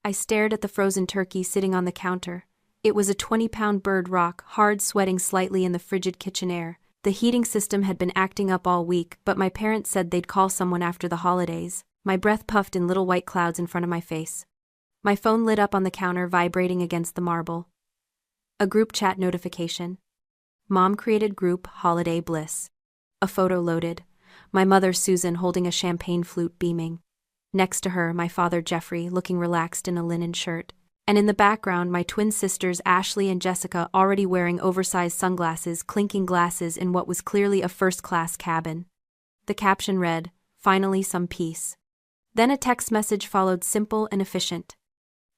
I stared at the frozen turkey sitting on the counter. It was a 20-pound bird rock, hard, sweating slightly in the frigid kitchen air. The heating system had been acting up all week, but my parents said they'd call someone after the holidays. My breath puffed in little white clouds in front of my face. My phone lit up on the counter, vibrating against the marble. A group chat notification. Mom created group, holiday bliss. A photo loaded. My mother Susan holding a champagne flute, beaming. Next to her, my father Jeffrey looking relaxed in a linen shirt. And in the background, my twin sisters Ashley and Jessica already wearing oversized sunglasses, clinking glasses in what was clearly a first-class cabin. The caption read, "Finally some peace." Then a text message followed, simple and efficient.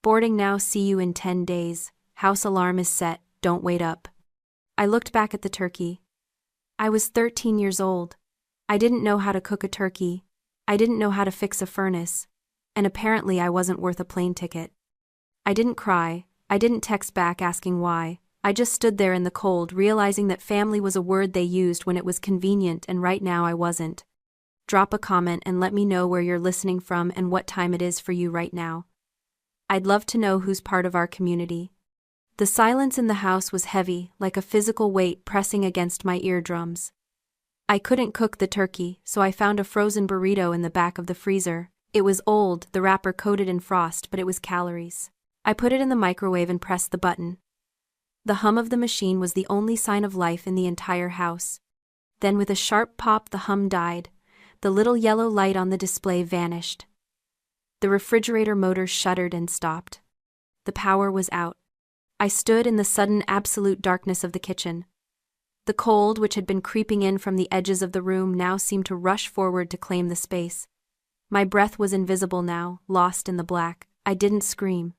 "Boarding now, see you in 10 days. House alarm is set, don't wait up." I looked back at the turkey. I was 13 years old. I didn't know how to cook a turkey. I didn't know how to fix a furnace. And apparently I wasn't worth a plane ticket. I didn't cry. I didn't text back asking why. I just stood there in the cold, realizing that family was a word they used when it was convenient, and right now I wasn't. Drop a comment and let me know where you're listening from and what time it is for you right now. I'd love to know who's part of our community. The silence in the house was heavy, like a physical weight pressing against my eardrums. I couldn't cook the turkey, so I found a frozen burrito in the back of the freezer. It was old, the wrapper coated in frost, but it was calories. I put it in the microwave and pressed the button. The hum of the machine was the only sign of life in the entire house. Then with a sharp pop the hum died. The little yellow light on the display vanished. The refrigerator motor shuddered and stopped. The power was out. I stood in the sudden absolute darkness of the kitchen. The cold, which had been creeping in from the edges of the room, now seemed to rush forward to claim the space. My breath was invisible now, lost in the black. I didn't scream.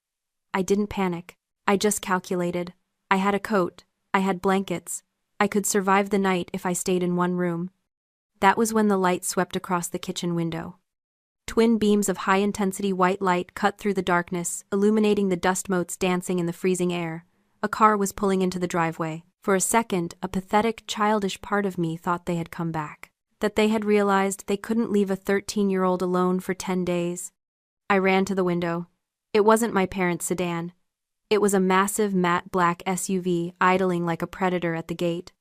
I didn't panic. I just calculated. I had a coat. I had blankets. I could survive the night if I stayed in one room. That was when the light swept across the kitchen window. Twin beams of high-intensity white light cut through the darkness, illuminating the dust motes dancing in the freezing air. A car was pulling into the driveway. For a second, a pathetic, childish part of me thought they had come back. That they had realized they couldn't leave a 13-year-old alone for 10 days. I ran to the window. It wasn't my parents' sedan. It was a massive matte black SUV idling like a predator at the gate.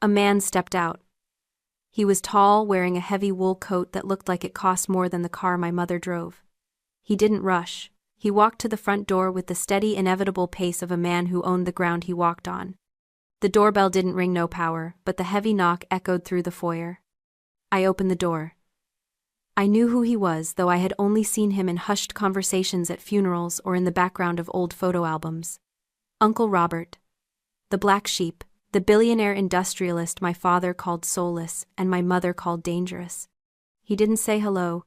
A man stepped out. He was tall, wearing a heavy wool coat that looked like it cost more than the car my mother drove. He didn't rush. He walked to the front door with the steady, inevitable pace of a man who owned the ground he walked on. The doorbell didn't ring, no power, but the heavy knock echoed through the foyer. I opened the door. I knew who he was, though I had only seen him in hushed conversations at funerals or in the background of old photo albums. Uncle Robert. The black sheep, the billionaire industrialist my father called soulless and my mother called dangerous. He didn't say hello.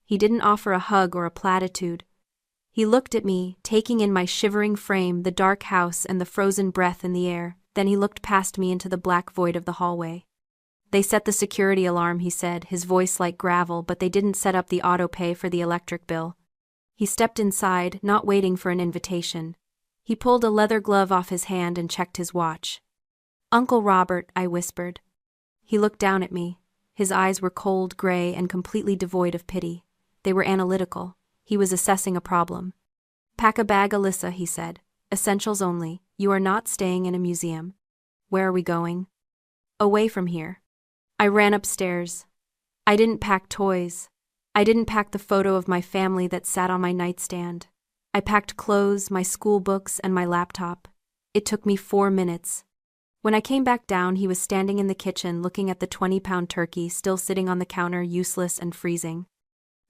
He didn't offer a hug or a platitude. He looked at me, taking in my shivering frame, the dark house and the frozen breath in the air. Then he looked past me into the black void of the hallway. "They set the security alarm," he said, his voice like gravel, "but they didn't set up the auto pay for the electric bill." He stepped inside, not waiting for an invitation. He pulled a leather glove off his hand and checked his watch. "Uncle Robert," I whispered. He looked down at me. His eyes were cold, gray, and completely devoid of pity. They were analytical. He was assessing a problem. "Pack a bag, Alyssa," he said. "Essentials only. You are not staying in a museum." "Where are we going?" "Away from here." I ran upstairs. I didn't pack toys. I didn't pack the photo of my family that sat on my nightstand. I packed clothes, my school books, and my laptop. It took me 4 minutes. When I came back down, he was standing in the kitchen looking at the 20-pound turkey still sitting on the counter, useless and freezing.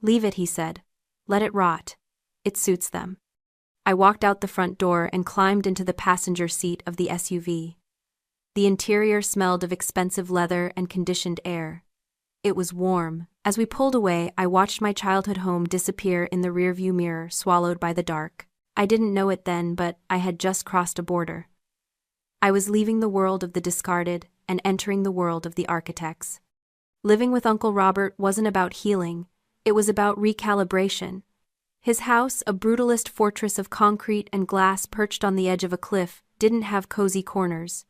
"Leave it," he said. "Let it rot. It suits them." I walked out the front door and climbed into the passenger seat of the SUV. The interior smelled of expensive leather and conditioned air. It was warm. As we pulled away, I watched my childhood home disappear in the rearview mirror, swallowed by the dark. I didn't know it then, but I had just crossed a border. I was leaving the world of the discarded and entering the world of the architects. Living with Uncle Robert wasn't about healing. It was about recalibration. His house, a brutalist fortress of concrete and glass perched on the edge of a cliff, didn't have cozy corners.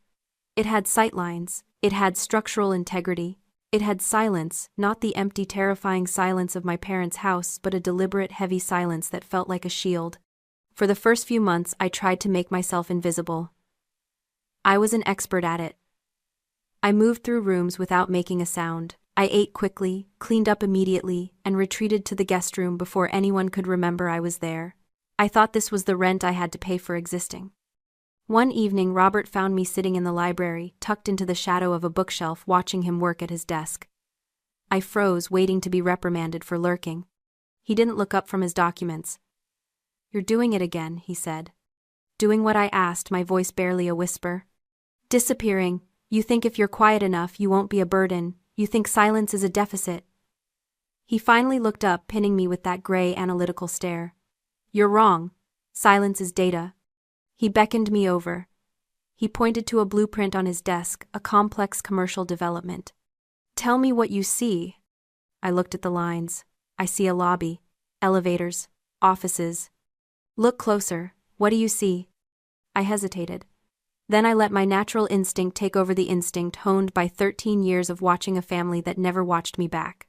It had sightlines. It had structural integrity. It had silence, not the empty, terrifying silence of my parents' house, but a deliberate, heavy silence that felt like a shield. For the first few months, I tried to make myself invisible. I was an expert at it. I moved through rooms without making a sound. I ate quickly, cleaned up immediately, and retreated to the guest room before anyone could remember I was there. I thought this was the rent I had to pay for existing. One evening, Robert found me sitting in the library, tucked into the shadow of a bookshelf, watching him work at his desk. I froze, waiting to be reprimanded for lurking. He didn't look up from his documents. "You're doing it again," he said. "Doing what I asked," my voice barely a whisper. "Disappearing. You think if you're quiet enough, you won't be a burden. You think silence is a deficit." He finally looked up, pinning me with that gray, analytical stare. "You're wrong. Silence is data." He beckoned me over. He pointed to a blueprint on his desk, a complex commercial development. "Tell me what you see." I looked at the lines. "I see a lobby, elevators, offices." "Look closer. What do you see?" I hesitated. Then I let my natural instinct take over, the instinct honed by 13 years of watching a family that never watched me back.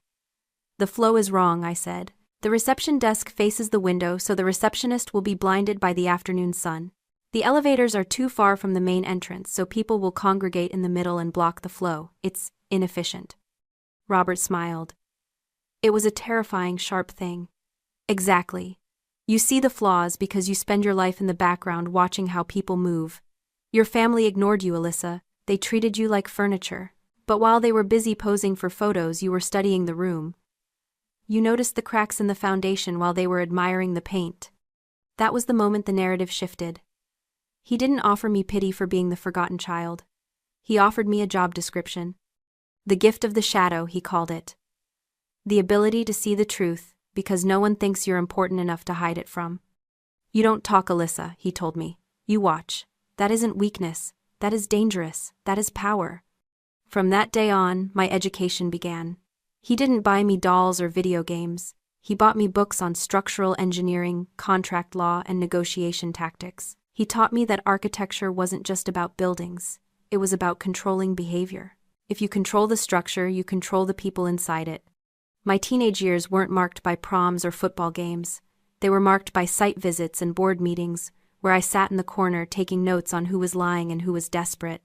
"The flow is wrong," I said. "The reception desk faces the window, so the receptionist will be blinded by the afternoon sun. The elevators are too far from the main entrance, so people will congregate in the middle and block the flow. It's inefficient." Robert smiled. It was a terrifying, sharp thing. "Exactly. You see the flaws because you spend your life in the background watching how people move. Your family ignored you, Alyssa. They treated you like furniture. But while they were busy posing for photos, you were studying the room. You noticed the cracks in the foundation while they were admiring the paint." That was the moment the narrative shifted. He didn't offer me pity for being the forgotten child. He offered me a job description. The gift of the shadow, he called it. The ability to see the truth, because no one thinks you're important enough to hide it from. "You don't talk, Alyssa," he told me. "You watch. That isn't weakness. That is dangerous. That is power." From that day on, my education began. He didn't buy me dolls or video games. He bought me books on structural engineering, contract law, and negotiation tactics. He taught me that architecture wasn't just about buildings. It was about controlling behavior. If you control the structure, you control the people inside it. My teenage years weren't marked by proms or football games. They were marked by site visits and board meetings, where I sat in the corner taking notes on who was lying and who was desperate.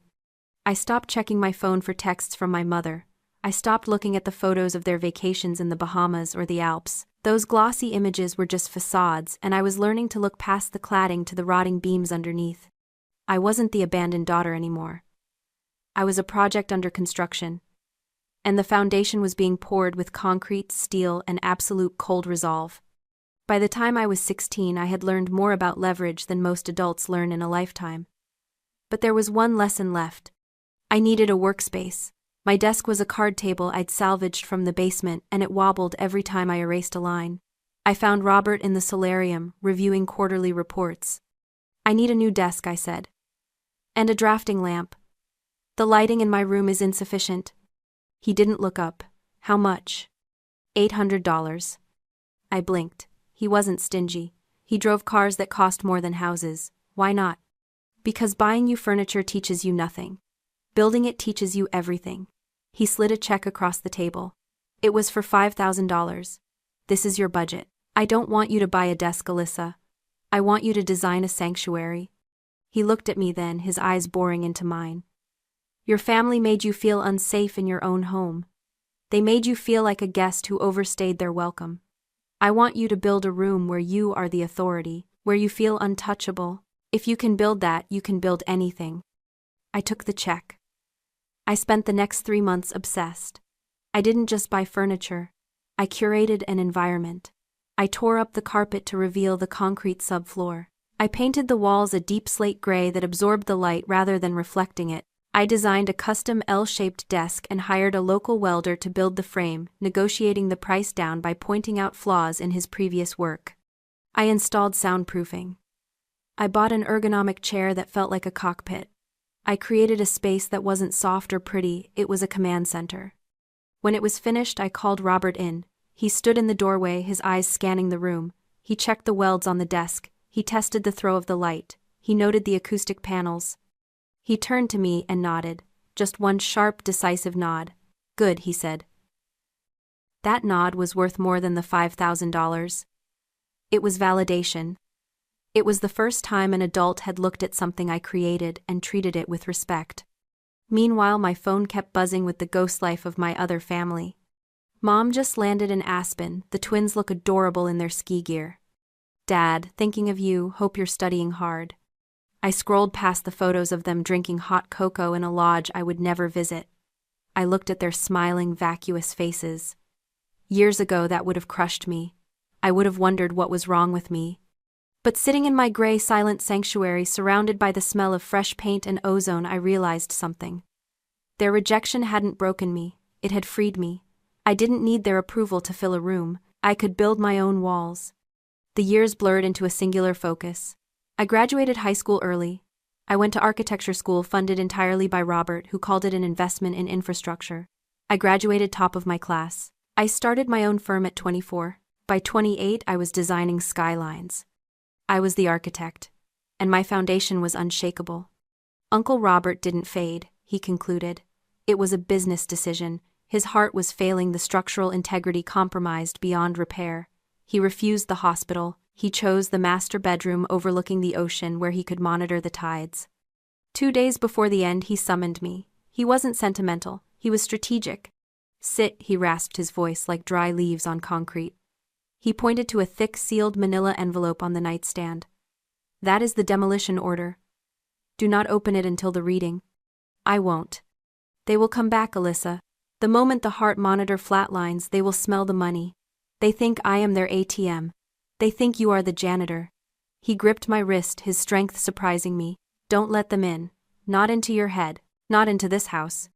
I stopped checking my phone for texts from my mother. I stopped looking at the photos of their vacations in the Bahamas or the Alps. Those glossy images were just facades, and I was learning to look past the cladding to the rotting beams underneath. I wasn't the abandoned daughter anymore. I was a project under construction. And the foundation was being poured with concrete, steel, and absolute cold resolve. By the time I was 16, I had learned more about leverage than most adults learn in a lifetime. But there was one lesson left. I needed a workspace. My desk was a card table I'd salvaged from the basement, and it wobbled every time I erased a line. I found Robert in the solarium, reviewing quarterly reports. "I need a new desk," I said. "And a drafting lamp. The lighting in my room is insufficient." He didn't look up. "How much?" $800. I blinked. He wasn't stingy. He drove cars that cost more than houses. Why not? Because buying you furniture teaches you nothing. Building it teaches you everything. He slid a check across the table. It was for $5,000. "This is your budget. I don't want you to buy a desk, Alyssa. I want you to design a sanctuary." He looked at me then, his eyes boring into mine. "Your family made you feel unsafe in your own home. They made you feel like a guest who overstayed their welcome. I want you to build a room where you are the authority, where you feel untouchable. If you can build that, you can build anything." I took the check. I spent the next 3 months obsessed. I didn't just buy furniture. I curated an environment. I tore up the carpet to reveal the concrete subfloor. I painted the walls a deep slate gray that absorbed the light rather than reflecting it. I designed a custom L-shaped desk and hired a local welder to build the frame, negotiating the price down by pointing out flaws in his previous work. I installed soundproofing. I bought an ergonomic chair that felt like a cockpit. I created a space that wasn't soft or pretty, it was a command center. When it was finished, I called Robert in. He stood in the doorway, his eyes scanning the room. He checked the welds on the desk. He tested the throw of the light. He noted the acoustic panels. He turned to me and nodded. Just one sharp, decisive nod. Good, he said. That nod was worth more than the $5,000. It was validation. It was the first time an adult had looked at something I created and treated it with respect. Meanwhile, my phone kept buzzing with the ghost life of my other family. Mom just landed in Aspen. The twins look adorable in their ski gear. Dad, thinking of you, hope you're studying hard. I scrolled past the photos of them drinking hot cocoa in a lodge I would never visit. I looked at their smiling, vacuous faces. Years ago, that would have crushed me. I would have wondered what was wrong with me. But sitting in my gray, silent sanctuary, surrounded by the smell of fresh paint and ozone, I realized something. Their rejection hadn't broken me, it had freed me. I didn't need their approval to fill a room. I could build my own walls. The years blurred into a singular focus. I graduated high school early. I went to architecture school funded entirely by Robert, who called it an investment in infrastructure. I graduated top of my class. I started my own firm at 24. By 28, I was designing skylines. I was the architect, and my foundation was unshakable. Uncle Robert didn't fade, he concluded. It was a business decision. His heart was failing, the structural integrity compromised beyond repair. He refused the hospital. He chose the master bedroom overlooking the ocean where he could monitor the tides. 2 days before the end, he summoned me. He wasn't sentimental, he was strategic. Sit, he rasped, his voice like dry leaves on concrete. He pointed to a thick, sealed manila envelope on the nightstand. That is the demolition order. Do not open it until the reading. I won't. They will come back, Alyssa. The moment the heart monitor flatlines, they will smell the money. They think I am their ATM. They think you are the janitor. He gripped my wrist, his strength surprising me. Don't let them in. Not into your head. Not into this house.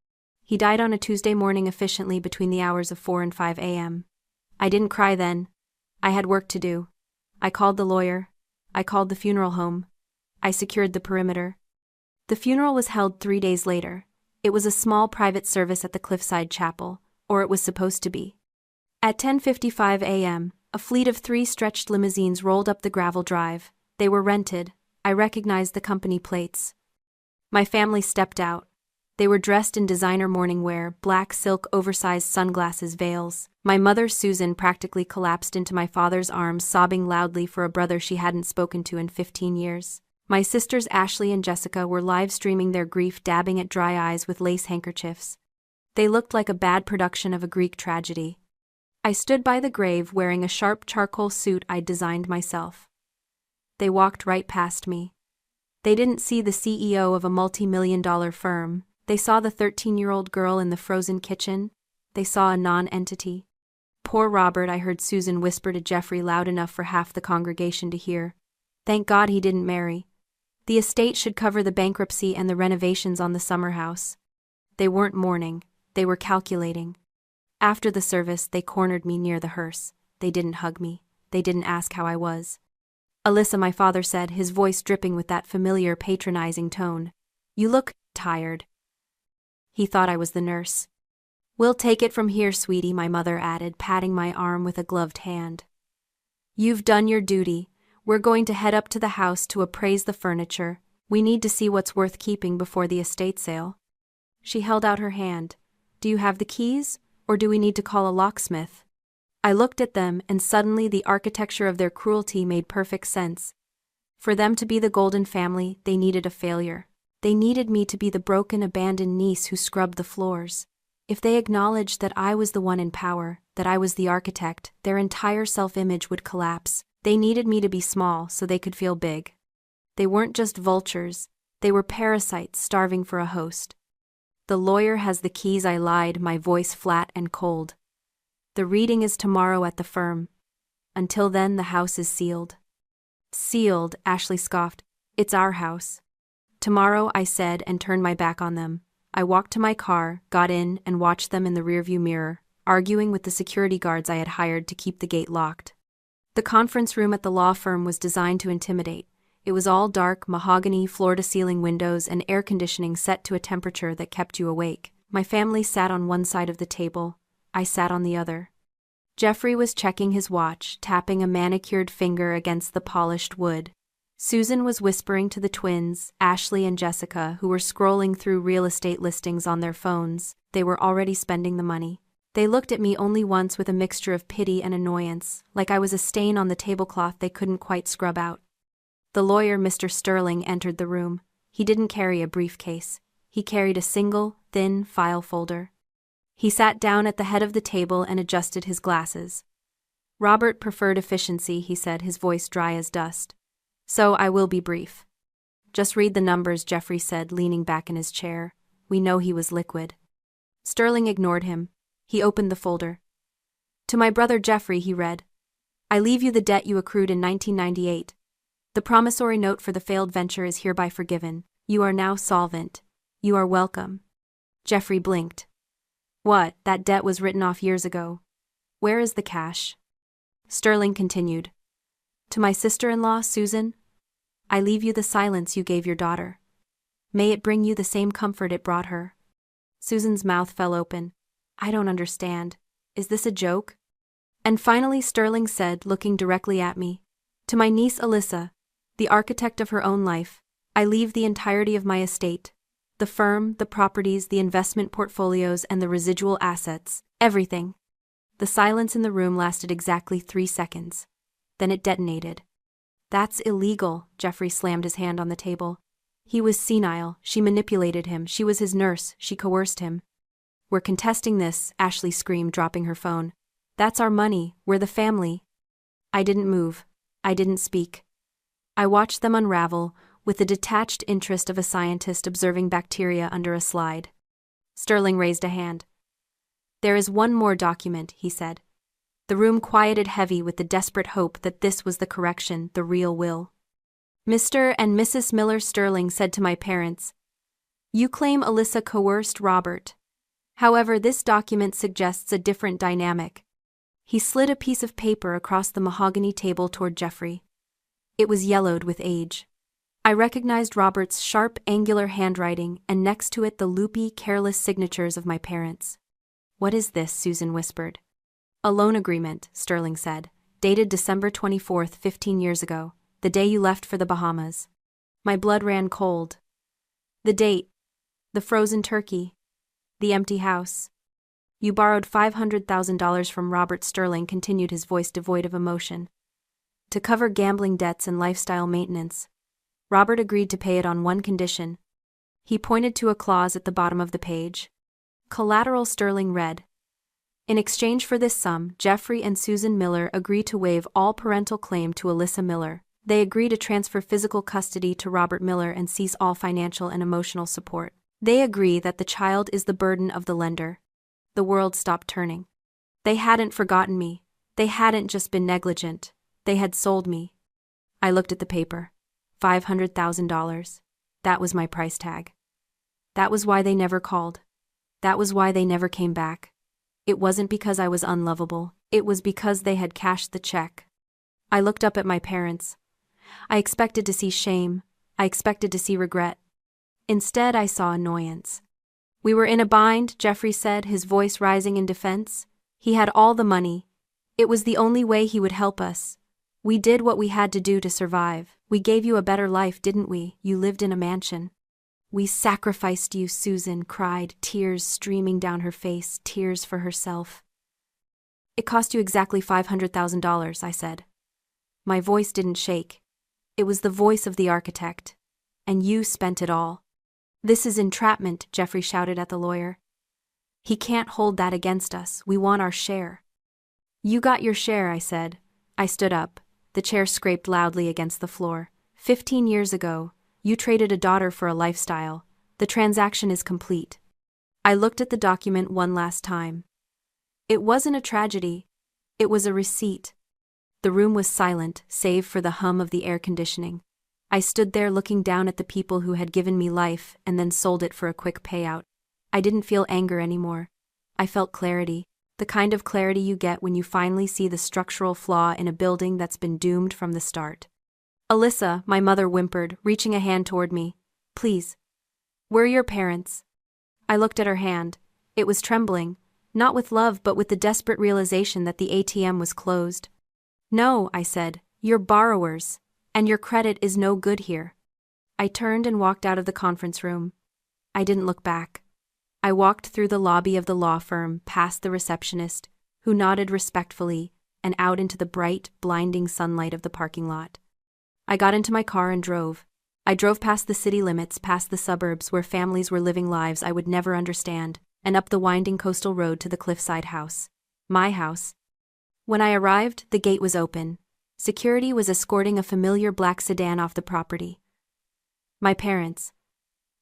He died on a Tuesday morning efficiently between the hours of 4 and 5 a.m. I didn't cry then. I had work to do. I called the lawyer. I called the funeral home. I secured the perimeter. The funeral was held 3 days later. It was a small private service at the Cliffside Chapel, or it was supposed to be. At 10:55 a.m., a fleet of 3 stretched limousines rolled up the gravel drive. They were rented. I recognized the company plates. My family stepped out. They were dressed in designer morning wear, black silk, oversized sunglasses, veils. My mother, Susan, practically collapsed into my father's arms, sobbing loudly for a brother she hadn't spoken to in 15 years. My sisters Ashley and Jessica were live streaming their grief, dabbing at dry eyes with lace handkerchiefs. They looked like a bad production of a Greek tragedy. I stood by the grave wearing a sharp charcoal suit I'd designed myself. They walked right past me. They didn't see the CEO of a multi-million-dollar firm. They saw the 13-year-old girl in the frozen kitchen. They saw a non-entity. Poor Robert, I heard Susan whisper to Jeffrey loud enough for half the congregation to hear. Thank God he didn't marry. The estate should cover the bankruptcy and the renovations on the summer house. They weren't mourning. They were calculating. After the service, they cornered me near the hearse. They didn't hug me. They didn't ask how I was. Alyssa, my father said, his voice dripping with that familiar, patronizing tone. You look tired. He thought I was the nurse. We'll take it from here, sweetie, my mother added, patting my arm with a gloved hand. You've done your duty. We're going to head up to the house to appraise the furniture. We need to see what's worth keeping before the estate sale. She held out her hand. Do you have the keys, or do we need to call a locksmith? I looked at them, and suddenly the architecture of their cruelty made perfect sense. For them to be the Golden family, they needed a failure. They needed me to be the broken, abandoned niece who scrubbed the floors. If they acknowledged that I was the one in power, that I was the architect, their entire self-image would collapse. They needed me to be small so they could feel big. They weren't just vultures. They were parasites starving for a host. The lawyer has the keys, I lied, my voice flat and cold. The reading is tomorrow at the firm. Until then, the house is sealed. Sealed, Ashley scoffed. It's our house. Tomorrow, I said, and turned my back on them. I walked to my car, got in, and watched them in the rearview mirror, arguing with the security guards I had hired to keep the gate locked. The conference room at the law firm was designed to intimidate. It was all dark, mahogany, floor-to-ceiling windows, and air conditioning set to a temperature that kept you awake. My family sat on one side of the table. I sat on the other. Jeffrey was checking his watch, tapping a manicured finger against the polished wood. Susan was whispering to the twins, Ashley and Jessica, who were scrolling through real estate listings on their phones. they were already spending the money. They looked at me only once with a mixture of pity and annoyance, like I was a stain on the tablecloth they couldn't quite scrub out. The lawyer, Mr. Sterling, entered the room. He didn't carry a briefcase. He carried a single, thin file folder. He sat down at the head of the table and adjusted his glasses. Robert preferred efficiency, he said, his voice dry as dust. So I will be brief. Just read the numbers, Jeffrey said, leaning back in his chair. We know he was liquid. Sterling ignored him. He opened the folder. To my brother Jeffrey, he read. I leave you the debt you accrued in 1998. The promissory note for the failed venture is hereby forgiven. You are now solvent. You are welcome. Jeffrey blinked. What? That debt was written off years ago. Where is the cash? Sterling continued. To my sister-in-law, Susan, I leave you the silence you gave your daughter. May it bring you the same comfort it brought her. Susan's mouth fell open. I don't understand. Is this a joke? And finally Sterling said, looking directly at me. To my niece Alyssa, the architect of her own life, I leave the entirety of my estate. The firm, the properties, the investment portfolios, and the residual assets. Everything. The silence in the room lasted exactly 3 seconds. Then it detonated. That's illegal, Jeffrey slammed his hand on the table. He was senile, she manipulated him, she was his nurse, she coerced him. We're contesting this, Ashley screamed, dropping her phone. That's our money, we're the family. I didn't move. I didn't speak. I watched them unravel, with the detached interest of a scientist observing bacteria under a slide. Sterling raised a hand. There is one more document, he said. The room quieted heavy with the desperate hope that this was the correction, the real will. Mr. and Mrs. Miller Sterling said to my parents, You claim Alyssa coerced Robert. However, this document suggests a different dynamic. He slid a piece of paper across the mahogany table toward Jeffrey. It was yellowed with age. I recognized Robert's sharp, angular handwriting and next to it the loopy, careless signatures of my parents. What is this? Susan whispered. A loan agreement, Sterling said, dated December 24th, 15 years ago, the day you left for the Bahamas. My blood ran cold. The date, the frozen turkey, the empty house. You borrowed $500,000 from Robert, Sterling continued, his voice devoid of emotion. To cover gambling debts and lifestyle maintenance. Robert agreed to pay it on one condition. He pointed to a clause at the bottom of the page. Collateral, Sterling read. In exchange for this sum, Jeffrey and Susan Miller agree to waive all parental claim to Alyssa Miller. They agree to transfer physical custody to Robert Miller and cease all financial and emotional support. They agree that the child is the burden of the lender. The world stopped turning. They hadn't forgotten me. They hadn't just been negligent. They had sold me. I looked at the paper. $500,000. That was my price tag. That was why they never called. That was why they never came back. It wasn't because I was unlovable. It was because they had cashed the check. I looked up at my parents. I expected to see shame. I expected to see regret. Instead, I saw annoyance. We were in a bind, Jeffrey said, his voice rising in defense. He had all the money. It was the only way he would help us. We did what we had to do to survive. We gave you a better life, didn't we? You lived in a mansion. We sacrificed you, Susan cried, tears streaming down her face, tears for herself. It cost you exactly $500,000, I said. My voice didn't shake. It was the voice of the architect. And you spent it all. This is entrapment, Jeffrey shouted at the lawyer. He can't hold that against us. We want our share. You got your share, I said. I stood up. The chair scraped loudly against the floor. 15 years ago, you traded a daughter for a lifestyle. The transaction is complete. I looked at the document one last time. It wasn't a tragedy. It was a receipt. The room was silent, save for the hum of the air conditioning. I stood there looking down at the people who had given me life and then sold it for a quick payout. I didn't feel anger anymore. I felt clarity. The kind of clarity you get when you finally see the structural flaw in a building that's been doomed from the start. Alyssa, my mother whimpered, reaching a hand toward me. Please. We're your parents. I looked at her hand. It was trembling, not with love but with the desperate realization that the ATM was closed. No, I said, you're borrowers, and your credit is no good here. I turned and walked out of the conference room. I didn't look back. I walked through the lobby of the law firm, past the receptionist, who nodded respectfully, and out into the bright, blinding sunlight of the parking lot. I got into my car and drove. I drove past the city limits, past the suburbs where families were living lives I would never understand, and up the winding coastal road to the cliffside house. My house. When I arrived, the gate was open. Security was escorting a familiar black sedan off the property. My parents.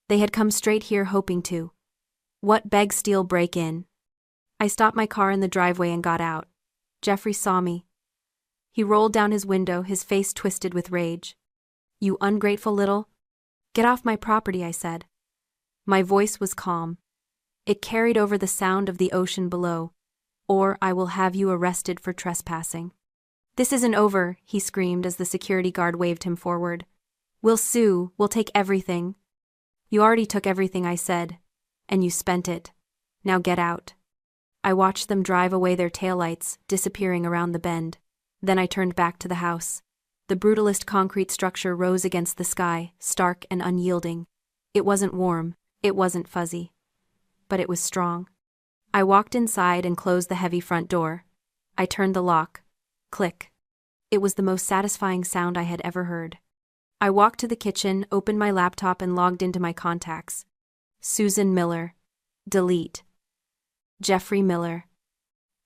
They had come straight here hoping to. What beg steal break in? I stopped my car in the driveway and got out. Jeffrey saw me. He rolled down his window, his face twisted with rage. You ungrateful little. Get off my property, I said. My voice was calm. It carried over the sound of the ocean below. Or I will have you arrested for trespassing. This isn't over, he screamed as the security guard waved him forward. We'll sue, we'll take everything. You already took everything, I said. And you spent it. Now get out. I watched them drive away, their taillights disappearing around the bend. Then I turned back to the house. The brutalist concrete structure rose against the sky, stark and unyielding. It wasn't warm, it wasn't fuzzy. But it was strong. I walked inside and closed the heavy front door. I turned the lock. Click. It was the most satisfying sound I had ever heard. I walked to the kitchen, opened my laptop and logged into my contacts. Susan Miller. Delete. Jeffrey Miller.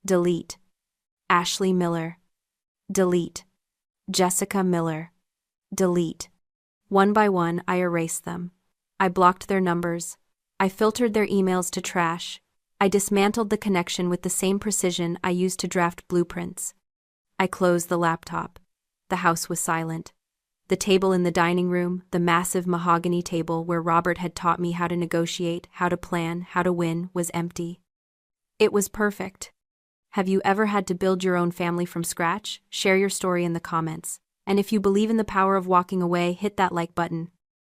Delete. Ashley Miller. Delete. Jessica Miller. Delete. One by one, I erased them. I blocked their numbers. I filtered their emails to trash. I dismantled the connection with the same precision I used to draft blueprints. I closed the laptop. The house was silent. The table in the dining room, the massive mahogany table where Robert had taught me how to negotiate, how to plan, how to win, was empty. It was perfect. Have you ever had to build your own family from scratch? Share your story in the comments. And if you believe in the power of walking away, hit that like button.